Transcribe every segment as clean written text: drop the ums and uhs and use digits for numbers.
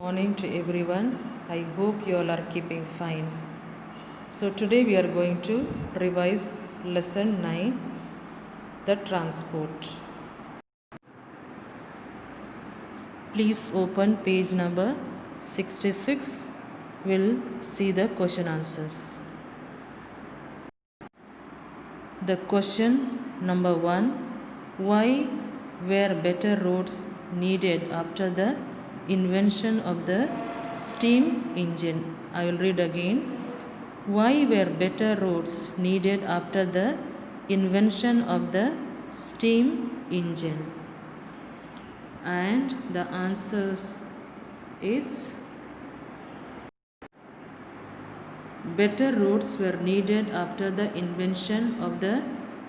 Morning to everyone. I hope you all are keeping fine. So today we are going to revise lesson 9, the transport. Please open page number 66. We'll see the question answers. The question number 1, why were better roads needed after the invention of the steam engine? I will read again. Why were better roads needed after the invention of the steam engine? And the answers is better roads were needed after the invention of the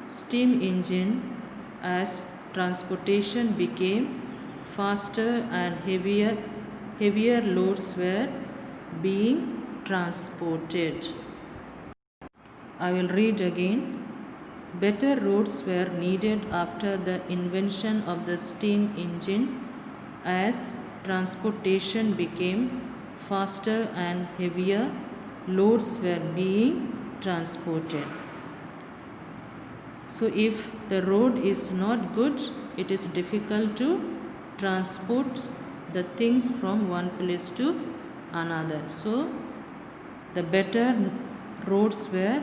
steam engine as transportation became faster and heavier loads were being transported. I will read again. Better roads were needed after the invention of the steam engine as transportation became faster and heavier loads were being transported. So if the road is not good, it is difficult to transport the things from one place to another. So the better roads were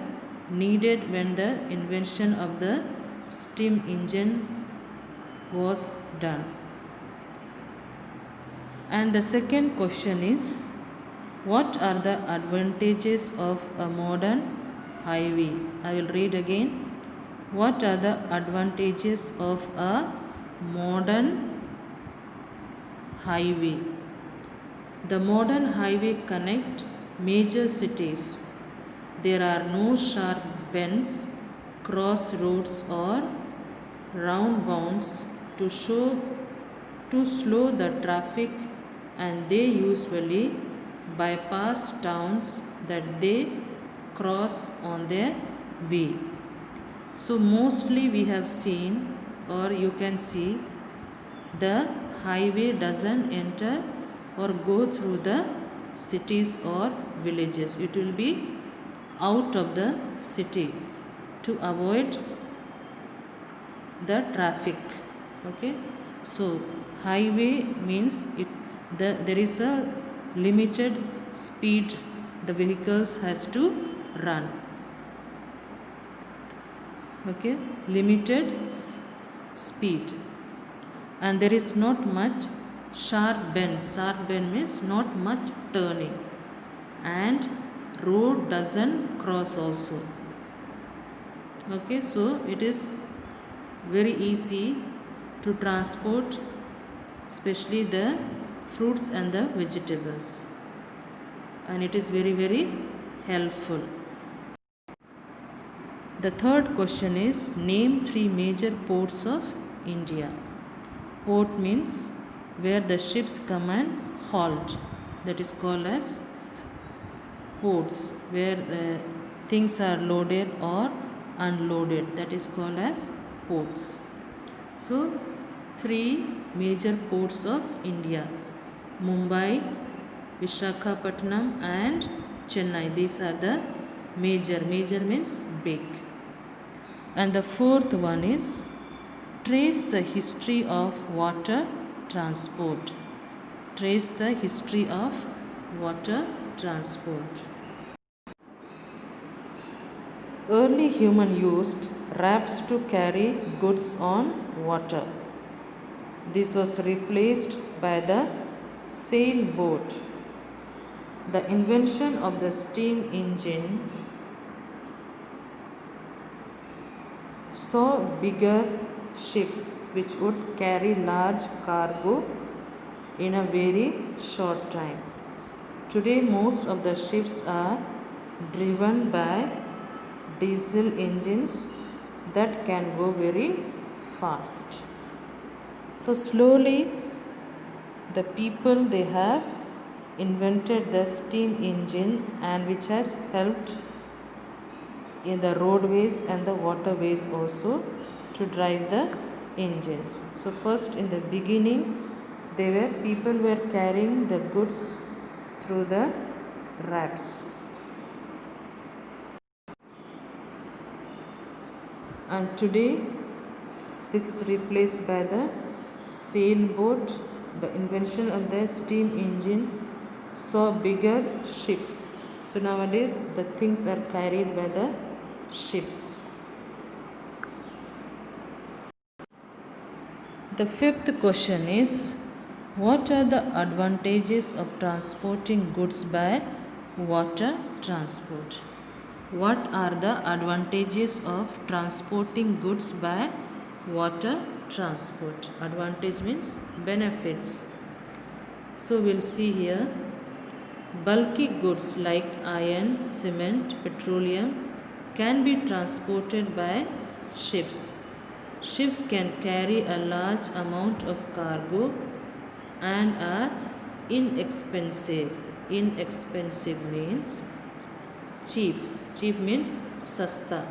needed when the invention of the steam engine was done. And the second question is, what are the advantages of a modern highway? I will read again. What are the advantages of a modern highway? The modern highway connect major cities. There are no sharp bends, crossroads or roundabouts to slow the traffic, and they usually bypass towns that they cross on their way. So mostly we have seen, or you can see, the highway doesn't enter or go through the cities or villages. It will be out of the city to avoid the traffic. Okay, so highway means there is a limited speed the vehicles has to run. Okay, limited speed, and there is not much sharp bend. Sharp bend means not much turning, and road doesn't cross also. Okay, so it is very easy to transport, especially the fruits and the vegetables, and it is very helpful. The third question is, name 3 major ports of India. Port means where the ships come and halt, that is called as ports. Where things are loaded or unloaded, that is called as ports. So 3 major ports of India: Mumbai, Visakhapatnam and Chennai. These are the major. Major means big. And the fourth one is, trace the history of water transport. Trace the history of water transport. Early human used rafts to carry goods on water. This was replaced by the sailboat. The invention of the steam engine saw bigger ships which would carry large cargo in a very short time. Today most of the ships are driven by diesel engines that can go very fast. So slowly the people, they have invented the steam engine, and which has helped in the roadways and the waterways also to drive the engines. So first in the beginning people were carrying the goods through the rafts. And today this is replaced by the sailboat. The invention of the steam engine saw bigger ships. So nowadays the things are carried by the ships. The fifth question is, what are the advantages of transporting goods by water transport? What are the advantages of transporting goods by water transport? Advantage means benefits. So we'll see here. Bulky goods like iron, cement, petroleum can be transported by ships. Ships can carry a large amount of cargo and are inexpensive. Inexpensive means cheap. Cheap means sasta.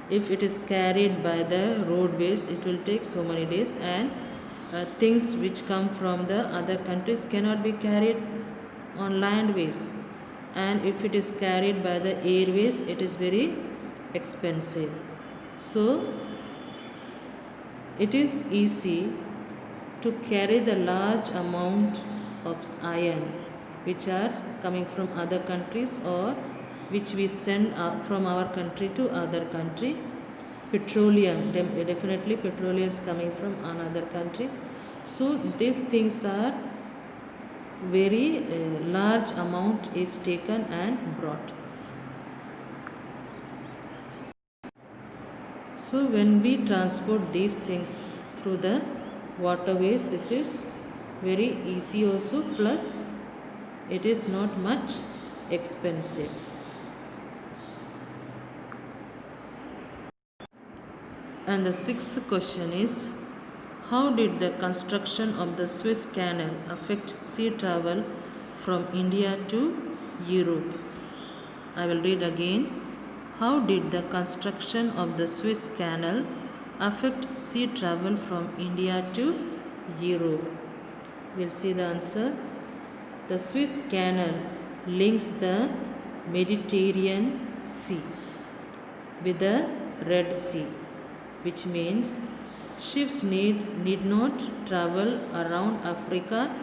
If it is carried by the roadways, it will take so many days, and things which come from the other countries cannot be carried on landways, and if it is carried by the airways, it is very expensive. So it is easy to carry the large amount of iron which are coming from other countries or which we send from our country to other country. Petroleum, definitely petroleum is coming from another country. So these things are very large amount is taken and brought. So when we transport these things through the waterways, this is very easy also, plus it is not much expensive. And the sixth question is, how did the construction of the Suez Canal affect sea travel from India to Europe? I will read again. How did the construction of the Suez Canal affect sea travel from India to Europe? We'll see the answer. The Suez Canal links the Mediterranean Sea with the Red Sea, which means ships need not travel around Africa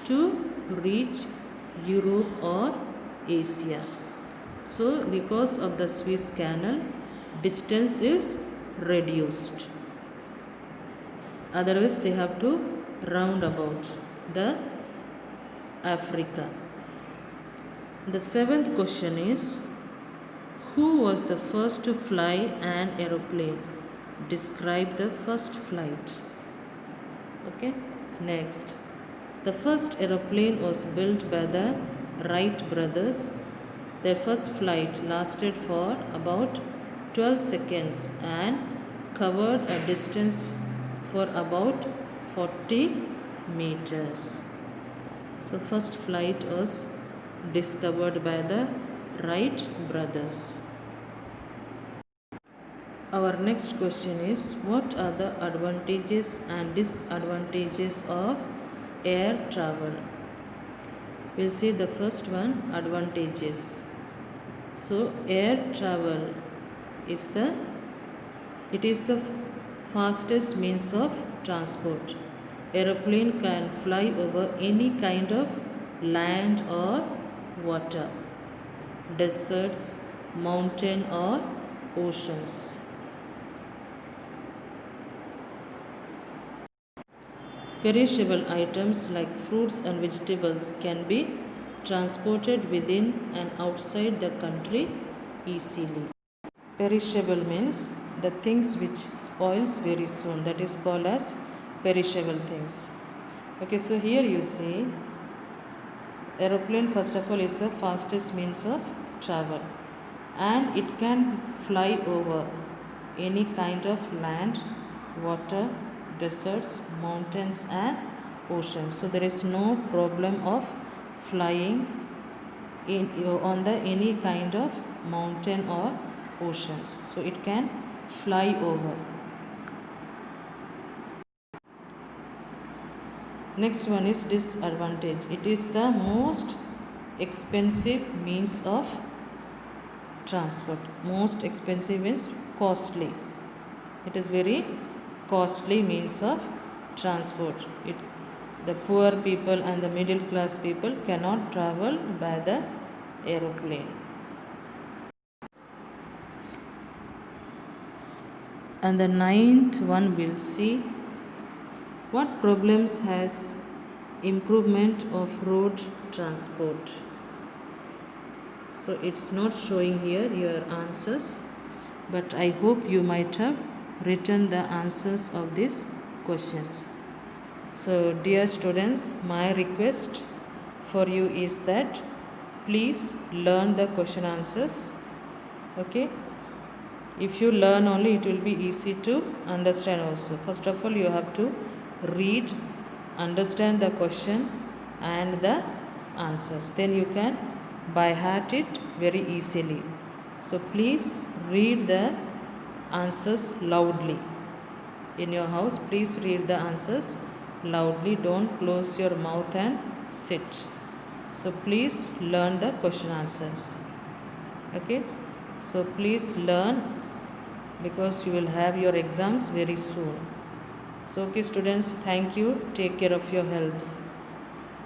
to reach Europe or Asia. So because of the Suez Canal, distance is reduced. Otherwise they have to round about the Africa. The seventh question is, who was the first to fly an aeroplane? Describe the first flight. Okay. Next, the first aeroplane was built by the Wright brothers. Their first flight lasted for about 12 seconds and covered a distance for about 40 meters. So first flight was discovered by the Wright brothers. Our next question is, what are the advantages and disadvantages of air travel? We'll see the first one, advantages. So air travel is the fastest means of transport. Aeroplane can fly over any kind of land or water, deserts, mountain or oceans. Perishable items like fruits and vegetables can be transported within and outside the country easily. Perishable means the things which spoils very soon, that is called as perishable things. Okay, so here you see aeroplane first of all is the fastest means of travel, and it can fly over any kind of land, water, deserts, mountains and oceans. So there is no problem of flying on the any kind of mountain or oceans. So it can fly over. Next one is disadvantage. It is the most expensive means of transport. Most expensive is costly. It is very costly means of transport. The poor people and the middle class people cannot travel by the aeroplane. And the ninth one will see what problems has improvement of road transport. So it's not showing here your answers, but I hope you might have written the answers of these questions. So dear students, my request for you is that please learn the question answers. Okay, if you learn only, it will be easy to understand also. First of all, you have to read, understand the question and the answers, then you can by heart it very easily. So please read the answers loudly. In your house, please read the answers loudly. Don't close your mouth and sit. So please learn the question answers. Okay, so please learn, because you will have your exams very soon. So okay students, thank you. Take care of your health.